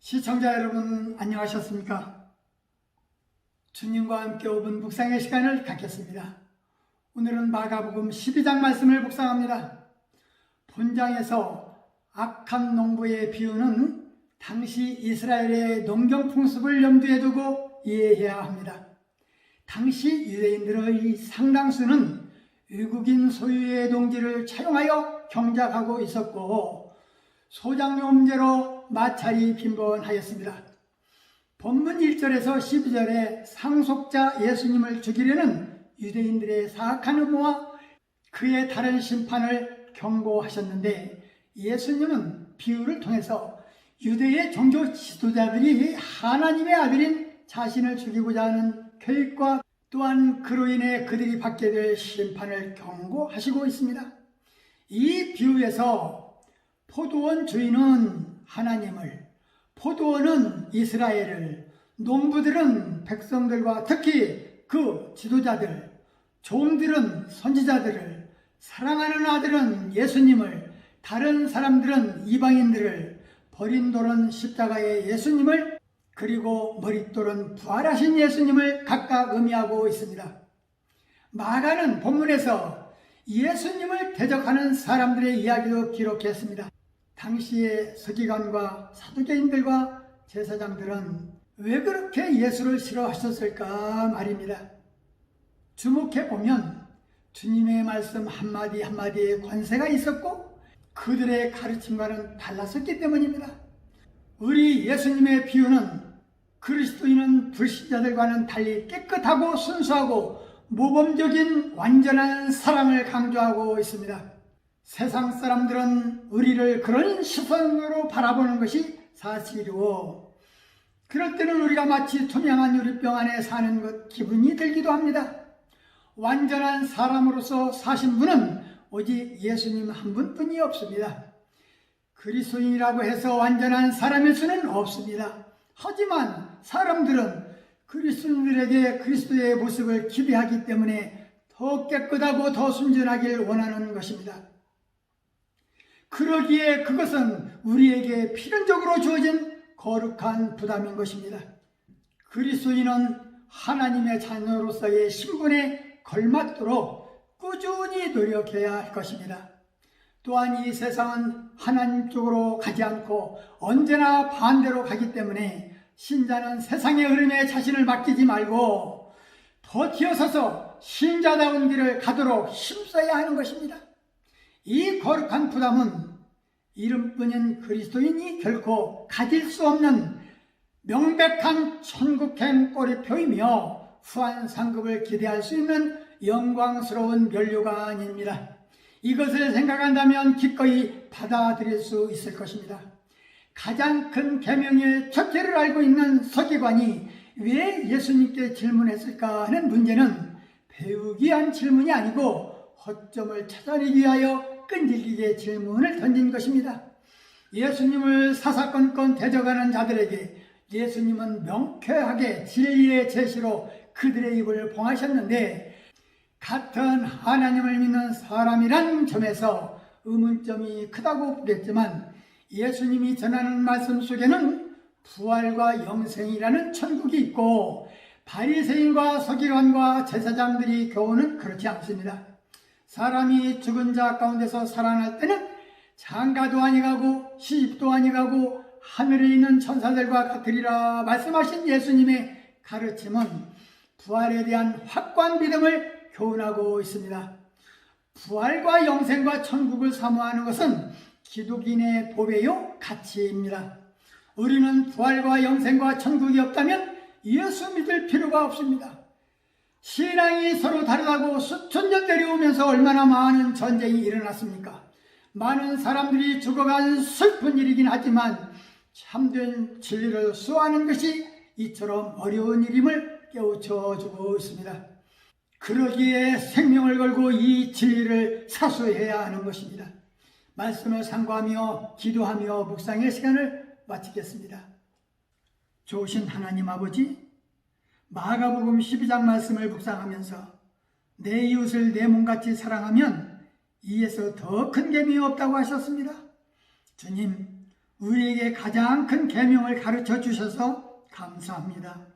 시청자 여러분 안녕하셨습니까? 주님과 함께 5분 묵상의 시간을 갖겠습니다. 오늘은 마가복음 12장 말씀을 묵상합니다. 본장에서 악한 농부의 비유는 당시 이스라엘의 농경 풍습을 염두에 두고 이해해야 합니다. 당시 유대인들의 상당수는 외국인 소유의 농지를 차용하여 경작하고 있었고 소작농 문제로 마찰이 빈번하였습니다. 본문 1절에서 12절에 상속자 예수님을 죽이려는 유대인들의 사악한 음모와 그의 다른 심판을 경고하셨는데, 예수님은 비유를 통해서 유대의 종교 지도자들이 하나님의 아들인 자신을 죽이고자 하는 계획과 또한 그로 인해 그들이 받게 될 심판을 경고하시고 있습니다. 이 비유에서 포도원 주인은 하나님을, 포도원은 이스라엘을, 농부들은 백성들과 특히 그 지도자들, 종들은 선지자들을, 사랑하는 아들은 예수님을, 다른 사람들은 이방인들을, 버린 돌은 십자가의 예수님을, 그리고 머릿돌은 부활하신 예수님을 각각 의미하고 있습니다. 마가는 본문에서 예수님을 대적하는 사람들의 이야기도 기록했습니다. 당시의 서기관과 사두개인들과 제사장들은 왜 그렇게 예수를 싫어하셨을까 말입니다. 주목해보면 주님의 말씀 한마디 한마디에 권세가 있었고 그들의 가르침과는 달랐었기 때문입니다. 우리 예수님의 비유는 그리스도인은 불신자들과는 달리 깨끗하고 순수하고 모범적인 완전한 사랑을 강조하고 있습니다. 세상 사람들은 우리를 그런 시선으로 바라보는 것이 사실이고, 그럴 때는 우리가 마치 투명한 유리병 안에 사는 것 기분이 들기도 합니다. 완전한 사람으로서 사신 분은 오직 예수님 한 분뿐이 없습니다. 그리스도인이라고 해서 완전한 사람일 수는 없습니다. 하지만 사람들은 그리스도인들에게 그리스도의 모습을 기대하기 때문에 더 깨끗하고 더 순전하길 원하는 것입니다. 그러기에 그것은 우리에게 필연적으로 주어진 거룩한 부담인 것입니다. 그리스도인은 하나님의 자녀로서의 신분에 걸맞도록 꾸준히 노력해야 할 것입니다. 또한 이 세상은 하나님 쪽으로 가지 않고 언제나 반대로 가기 때문에 신자는 세상의 흐름에 자신을 맡기지 말고 버티어서서 신자다운 길을 가도록 힘써야 하는 것입니다. 이 거룩한 부담은 이름뿐인 그리스도인이 결코 가질 수 없는 명백한 천국행 꼬리표이며 후한 상급을 기대할 수 있는 영광스러운 면류가 아닙니다. 이것을 생각한다면 기꺼이 받아들일 수 있을 것입니다. 가장 큰 계명의 첫째를 알고 있는 서기관이 왜 예수님께 질문했을까 하는 문제는 배우기 위한 질문이 아니고 허점을 찾아내기 위하여 끈질기게 질문을 던진 것입니다. 예수님을 사사건건 대적하는 자들에게 예수님은 명쾌하게 진리의 제시로 그들의 입을 봉하셨는데, 같은 하나님을 믿는 사람이란 점에서 의문점이 크다고 보겠지만 예수님이 전하는 말씀 속에는 부활과 영생이라는 천국이 있고 바리새인과 서기관과 제사장들이 교훈은 그렇지 않습니다. 사람이 죽은 자 가운데서 살아날 때는 장가도 아니가고 시집도 아니가고 하늘에 있는 천사들과 같으리라 말씀하신 예수님의 가르침은 부활에 대한 확고한 믿음을 교훈하고 있습니다. 부활과 영생과 천국을 사모하는 것은 기독인의 보배요 가치입니다. 우리는 부활과 영생과 천국이 없다면 예수 믿을 필요가 없습니다. 신앙이 서로 다르다고 수천 년 내려오면서 얼마나 많은 전쟁이 일어났습니까? 많은 사람들이 죽어간 슬픈 일이긴 하지만 참된 진리를 수호하는 것이 이처럼 어려운 일임을 깨우쳐주고 있습니다. 그러기에 생명을 걸고 이 진리를 사수해야 하는 것입니다. 말씀을 상고하며 기도하며 묵상의 시간을 마치겠습니다. 좋으신 하나님 아버지, 마가복음 12장 말씀을 묵상하면서 내 이웃을 내 몸같이 사랑하면 이에서 더 큰 계명이 없다고 하셨습니다. 주님, 우리에게 가장 큰 계명을 가르쳐 주셔서 감사합니다.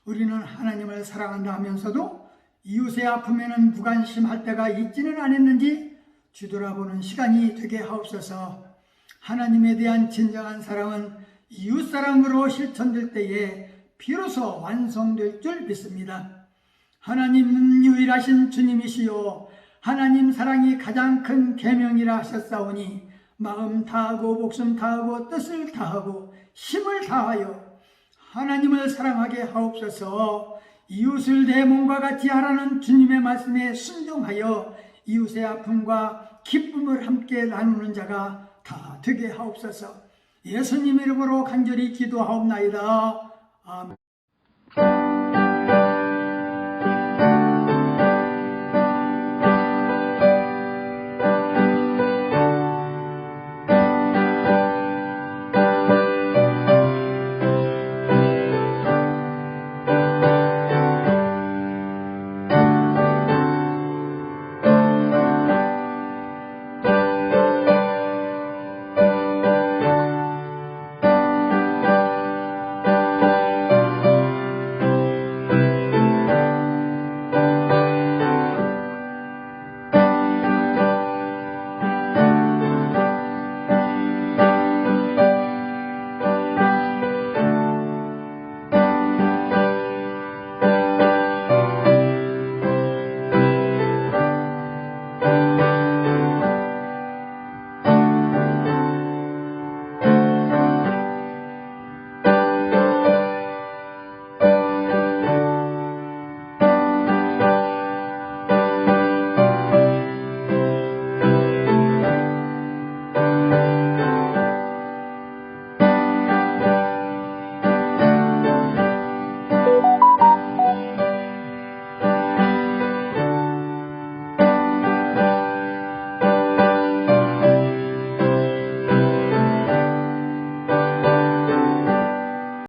우리는 하나님을 사랑한다 하면서도 이웃의 아픔에는 무관심할 때가 있지는 않았는지 뒤돌아보는 시간이 되게 하옵소서. 하나님에 대한 진정한 사랑은 이웃사랑으로 실천될 때에 비로소 완성될 줄 믿습니다. 하나님은 유일하신 주님이시요 하나님 사랑이 가장 큰 계명이라 하셨사오니 마음 다하고 목숨 다하고 뜻을 다하고 힘을 다하여 하나님을 사랑하게 하옵소서. 이웃을 내 몸과 같이 하라는 주님의 말씀에 순종하여 이웃의 아픔과 기쁨을 함께 나누는 자가 다 되게 하옵소서. 예수님 이름으로 간절히 기도하옵나이다. 아멘.